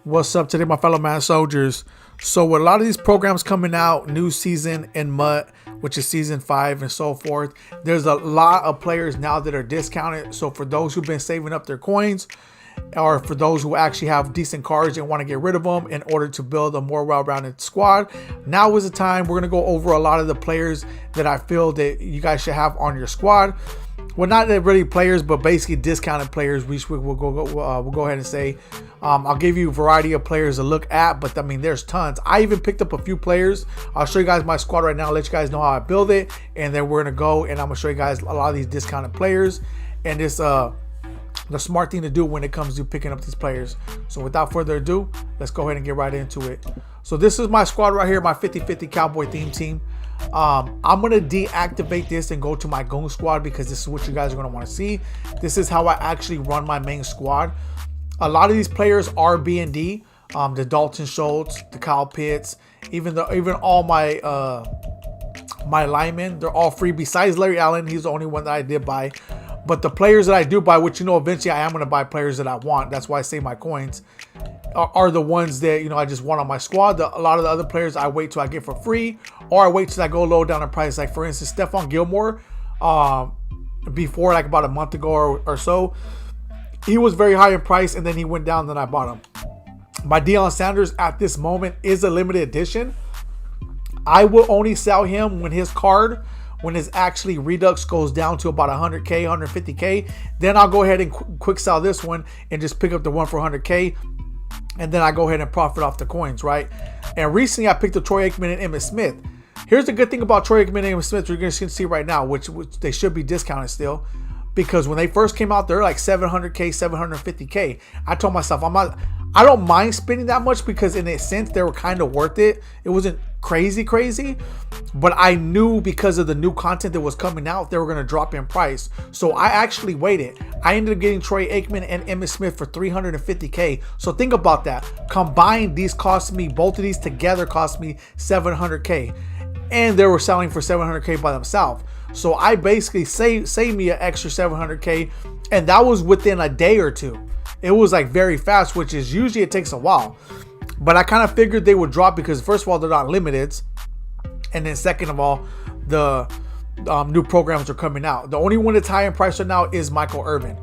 What's up today, my fellow man soldiers? So with a lot of these programs coming out, new season in MUT, which is season 5 and so forth, there's a lot of players now that are discounted. So for those who've been saving up their coins, or for those who actually have decent cards and want to get rid of them in order to build a more well-rounded squad, now is the time. We're going to go over a lot of the players that I feel that you guys should have on your squad. Well, not really players, but basically discounted players. We'll go ahead and say, I'll give you a variety of players to look at, but I mean, there's tons. I even picked up a few players. I'll show you guys my squad right now, let you guys know how I build it, and then we're gonna go and I'm gonna show you guys a lot of these discounted players and this the smart thing to do when it comes to picking up these players. So without further ado, let's go ahead and get right into it. So this is my squad right here, my 50-50 Cowboy theme team. I'm gonna deactivate this and go to my goon squad because this is what you guys are gonna want to see. This is how I actually run my main squad. A lot of these players are B&D, the Dalton Schultz, the Kyle Pitts, even all my my linemen, they're all free besides Larry Allen. He's the only one that I did buy. But the players that I do buy, which eventually I am going to buy players that I want, that's why I save my coins, are the ones that I just want on my squad. A lot of the other players I wait till I get for free, or I wait till I go low down in price. Like for instance, Stephon Gilmore, before like about a month ago or so, he was very high in price and then he went down, then I bought him. My Deion Sanders at this moment is a limited edition. I will only sell him when his actually Redux goes down to about 100K, 150K. Then I'll go ahead and quick sell this one and just pick up the one for 100K. And then I go ahead and profit off the coins, right? And recently I picked up Troy Aikman and Emmitt Smith. Here's the good thing about Troy Aikman and Emmitt Smith, you're going to see right now, which they should be discounted still. Because when they first came out, they're like 700K, 750K. I told myself, I don't mind spending that much because in a sense, they were kind of worth it. It wasn't crazy, but I knew because of the new content that was coming out, they were going to drop in price. So I actually waited. I ended up getting Troy Aikman and Emmitt Smith for 350K. So think about that. Combined, these cost me, both of these together cost me 700K. And they were selling for 700K by themselves. So I basically saved me an extra 700K, and that was within a day or two. It was like very fast, which is usually it takes a while. But I kind of figured they would drop because first of all, they're not limited. And then second of all, the new programs are coming out. The only one that's high in price right now is Michael Irvin.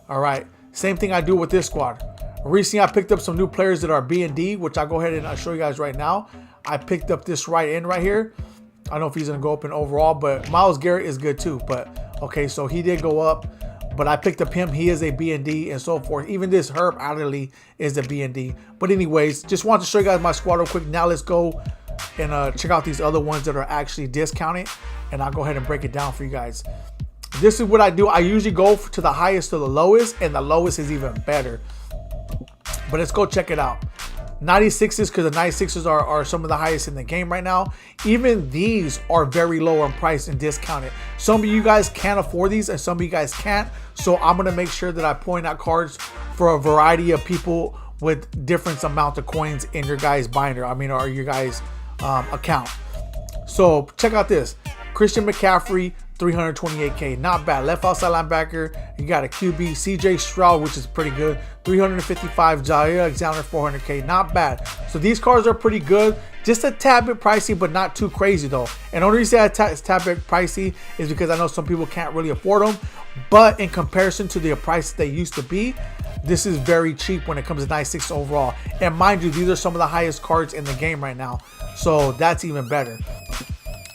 All right. Same thing I do with this squad. Recently, I picked up some new players that are B&D, which I'll go ahead and I'll show you guys right now. I picked up this right end right here. I don't know if he's going to go up in overall, but Myles Garrett is good too. But okay, so he did go up, but I picked up him. He is a B&D and so forth. Even this Herb Adderley is a B&D. But anyways, just wanted to show you guys my squad real quick. Now let's go and check out these other ones that are actually discounted, and I'll go ahead and break it down for you guys. This is what I do. I usually go to the highest to the lowest, and the lowest is even better. But let's go check it out. 96s, because the 96s are some of the highest in the game right now. Even these are very low in price and discounted. Some of you guys can't afford these and some of you guys can't. So I'm going to make sure that I point out cards for a variety of people with different amount of coins in your guys' binder. Or your guys' account. So check out this. Christian McCaffrey, 328K, not bad. Left outside linebacker, you got a QB, CJ Stroud, which is pretty good, 355. Jair Alexander, 400K, not bad. So these cards are pretty good, just a tad bit pricey, but not too crazy though. And the only reason it's tad bit pricey is because I know some people can't really afford them, but in comparison to the price they used to be, this is very cheap when it comes to 96 overall. And mind you, these are some of the highest cards in the game right now, so that's even better.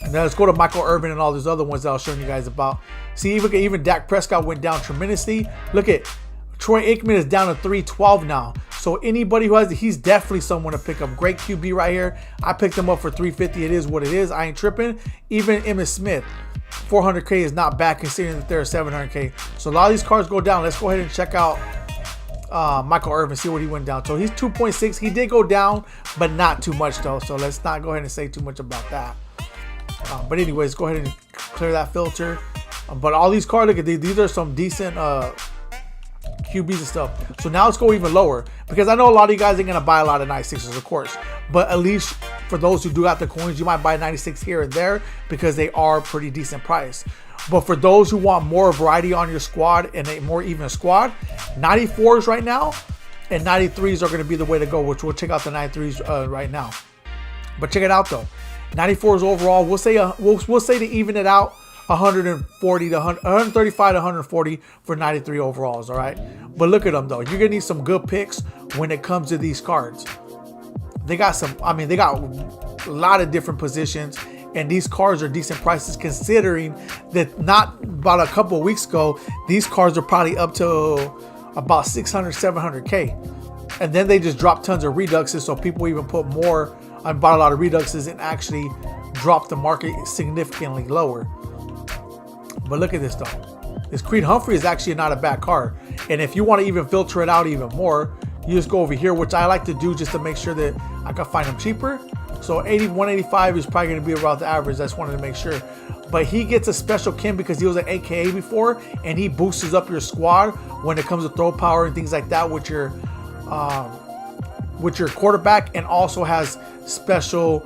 And then let's go to Michael Irvin and all these other ones that I was showing you guys about. See, even Dak Prescott went down tremendously. Look at Troy Aikman is down to 312 now. So anybody who has it, he's definitely someone to pick up. Great QB right here. I picked him up for 350. It is what it is. I ain't tripping. Even Emmitt Smith, 400K is not bad considering that they're 700K. So a lot of these cards go down. Let's go ahead and check out Michael Irvin, see what he went down. So he's 2.6. He did go down, but not too much though. So let's not go ahead and say too much about that. But anyways, go ahead and clear that filter. But all these cards, look at these are some decent QBs and stuff. So now let's go even lower, because I know a lot of you guys are going to buy a lot of 96s, of course. But at least for those who do have the coins, you might buy 96 here and there because they are pretty decent price. But for those who want more variety on your squad and a more even squad, 94s right now and 93s are going to be the way to go, which we'll check out the 93s right now. But check it out though, 94s overall. We'll say we'll say to even it out, 140 to 135 to 140 for 93 overalls. All right, but look at them though. You're gonna need some good picks when it comes to these cards. They got some. I mean, they got a lot of different positions, and these cards are decent prices considering that not about a couple of weeks ago, these cards are probably up to about 600, 700K, and then they just dropped tons of reduxes, so people even put more. I bought a lot of reduxes and actually dropped the market significantly lower. But look at this though. This Creed Humphrey is actually not a bad card. And if you want to even filter it out even more, you just go over here, which I like to do just to make sure that I can find them cheaper. So 185 is probably going to be about the average. I just wanted to make sure. But he gets a special Kim because he was an AKA before, and he boosts up your squad when it comes to throw power and things like that with your quarterback, and also has special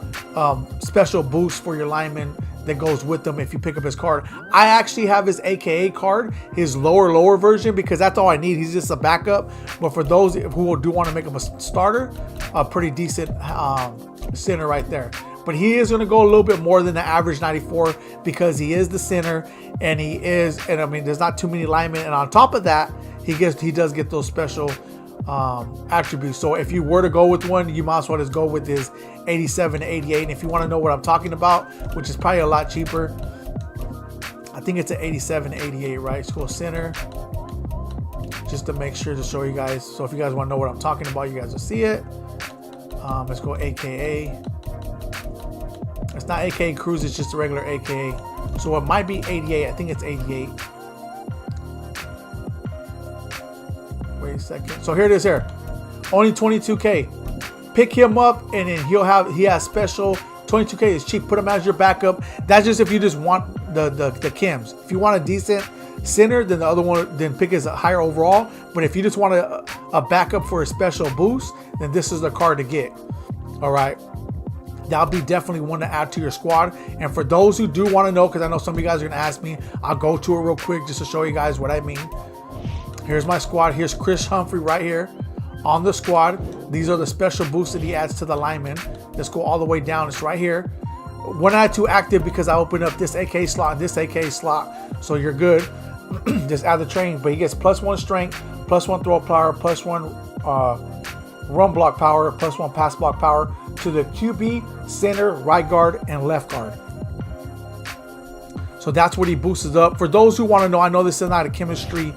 boosts for your linemen that goes with them if you pick up his card. I actually have his AKA card, his lower version, because that's all I need. He's just a backup. But for those who do want to make him a starter, a pretty decent center right there. But he is going to go a little bit more than the average 94 because he is the center, and I mean, there's not too many linemen. And on top of that, he does get those special attributes. So if you were to go with one, you might as well just go with his 87 to 88. And if you want to know what I'm talking about, which is probably a lot cheaper, I think it's an 87 to 88, right? School center, just to make sure to show you guys. So if you guys want to know what I'm talking about, you guys will see it. Let's go AKA. It's not AKA Cruise, it's just a regular AKA. So it might be 88. I think it's 88. Wait a second. So here it is here. Only 22K. Pick him up, and then he has special. 22K is cheap. Put him as your backup. That's just if you just want the Kims. If you want a decent center, then the other one, then pick his higher overall. But if you just want a backup for a special boost, then this is the card to get. All right. That'll be definitely one to add to your squad. And for those who do want to know, because I know some of you guys are going to ask me, I'll go to it real quick just to show you guys what I mean. Here's my squad. Here's Chris Humphrey right here on the squad. These are the special boosts that he adds to the linemen. Let's go all the way down. It's right here. One add to active because I opened up this AK slot and this AK slot. So you're good. Just add the training. But he gets +1 strength, +1 throw power, +1 run block power, +1 pass block power to the QB, center, right guard, and left guard. So that's what he boosts up. For those who want to know, I know this is not a chemistry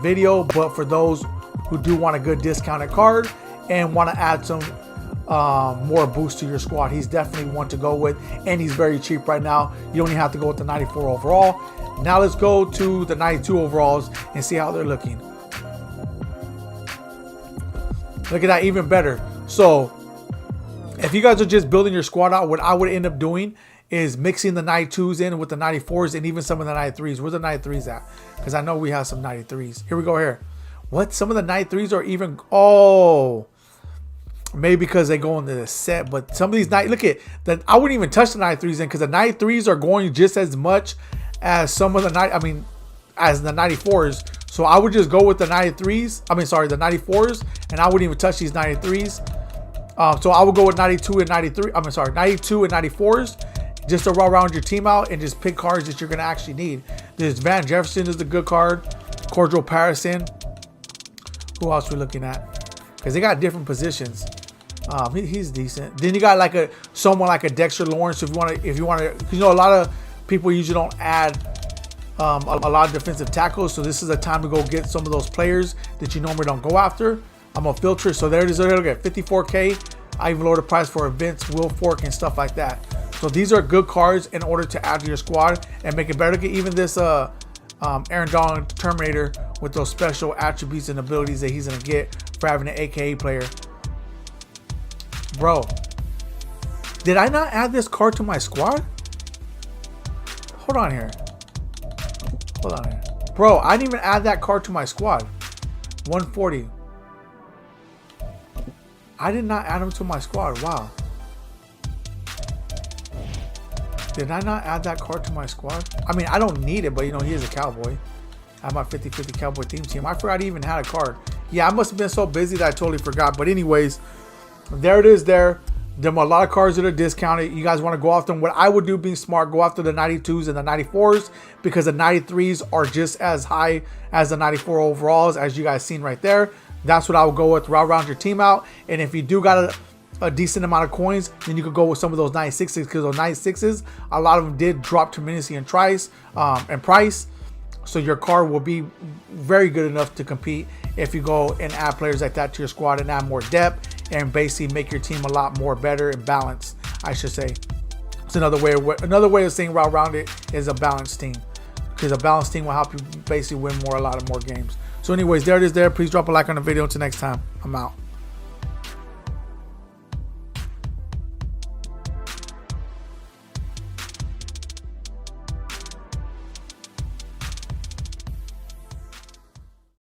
video, but for those who do want a good discounted card and want to add some more boost to your squad, he's definitely one to go with, and he's very cheap right now. You don't even have to go with the 94 overall. Now let's go to the 92 overalls and see how they're looking. Look at that, even better. So if you guys are just building your squad out, what I would end up doing is mixing the 92s in with the 94s and even some of the 93s. Where's the 93s at? Because I know we have some 93s. Here we go here. What? Some of the 93s are even... Oh. Maybe because they go into the set. But some of these... Look at that. I wouldn't even touch the 93s in because the 93s are going just as much as some of the... as the 94s. So I would just go with the 93s. The 94s. And I wouldn't even touch these 93s. So I would go with 92 and 93. 92 and 94s. Just to roll around your team out and just pick cards that you're going to actually need. There's Van Jefferson is a good card. Cordell Patterson. Who else we looking at? Because they got different positions. He's decent. Then you got someone like a Dexter Lawrence. If you want to, a lot of people usually don't add a lot of defensive tackles. So this is a time to go get some of those players that you normally don't go after. I'm gonna filter. So there it is. Look at 54K. I even lowered the price for events, Will Fork, and stuff like that. So these are good cards in order to add to your squad and make it better. Look at even this Aaron Donald Terminator with those special attributes and abilities that he's gonna get for having an AKA player. Bro, did I not add this card to my squad? Hold on here. Bro, I didn't even add that card to my squad. 140. I did not add him to my squad. Wow. Did I not add that card to my squad? I mean, I don't need it, but he is a Cowboy. I have my 50-50 Cowboy team. I forgot he even had a card. Yeah, I must have been so busy that I totally forgot. But anyways, there it is there. There are a lot of cards that are discounted. You guys want to go after them. What I would do, being smart, go after the 92s and the 94s, because the 93s are just as high as the 94 overalls, as you guys seen right there. That's what I would go with. Round your team out. And if you do got a decent amount of coins, then you could go with some of those 96s, because those 96s, a lot of them did drop tremendously in price. So your card will be very good enough to compete if you go and add players like that to your squad and add more depth and basically make your team a lot more better and balanced, I should say. It's another way of saying around it is a balanced team, because a balanced team will help you basically win a lot of more games. So anyways, there it is there. Please drop a like on the video. Until next time, I'm out.